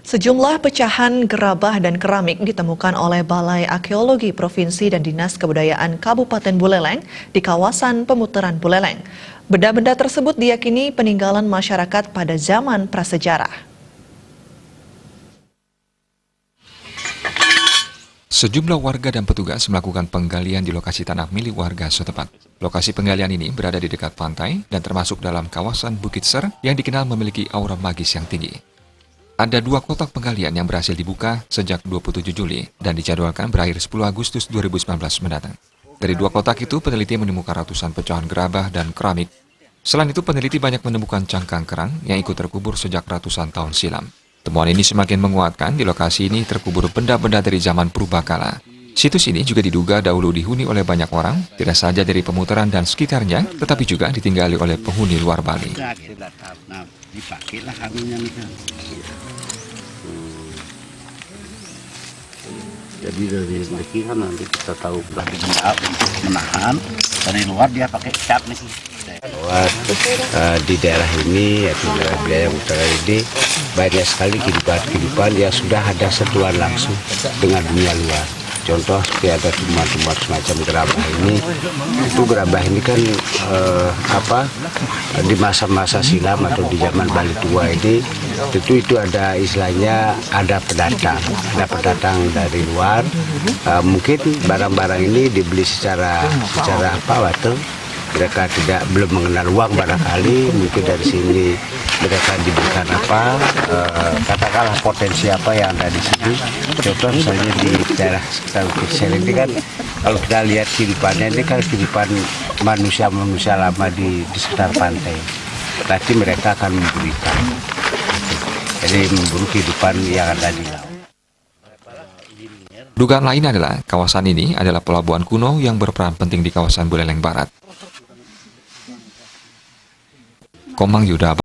Sejumlah pecahan gerabah dan keramik ditemukan oleh Balai Arkeologi Provinsi dan Dinas Kebudayaan Kabupaten Buleleng di kawasan Pemutaran Buleleng. Benda-benda tersebut diyakini peninggalan masyarakat pada zaman prasejarah. Sejumlah warga dan petugas melakukan penggalian di lokasi tanah milik warga setempat. Lokasi penggalian ini berada di dekat pantai dan termasuk dalam kawasan Bukit Ser yang dikenal memiliki aura magis yang tinggi. Ada 2 kotak penggalian yang berhasil dibuka sejak 27 Juli dan dijadwalkan berakhir 10 Agustus 2019 mendatang. Dari 2 kotak itu, peneliti menemukan ratusan pecahan gerabah dan keramik. Selain itu, peneliti banyak menemukan cangkang kerang yang ikut terkubur sejak ratusan tahun silam. Temuan ini semakin menguatkan di lokasi ini terkubur benda-benda dari zaman purbakala. Situs ini juga diduga dahulu dihuni oleh banyak orang, tidak saja dari Pemutaran dan sekitarnya, tetapi juga ditinggali oleh penghuni luar Bali. Jadi dari sini kan nanti kita tahu belah menahan, dari luar dia pakai cat nih. Di daerah ini, yaitu daerah utara ini, banyak sekali kehidupan yang sudah ada sentuhan langsung dengan dunia luar. Contoh seperti ada tumbuhan-tumbuhan semacam gerabah ini. Itu gerabah ini kan di masa-masa silam atau di zaman Bali tua ini, tentu itu ada istilahnya ada pendatang dari luar. Mungkin barang-barang ini dibeli secara mereka belum mengenal uang barangkali, mungkin dari sini mereka diberikan katakanlah potensi apa yang ada di sini. Contoh misalnya di daerah sekitar Bukit Ser ini kan, kalau kita lihat kehidupannya ini kan kehidupan manusia lama di sekitar pantai. Nanti mereka akan memburu ikan, jadi memburu kehidupan yang ada di laut. Dugaan lain adalah kawasan ini adalah pelabuhan kuno yang berperan penting di kawasan Buleleng Barat. Komang Yuda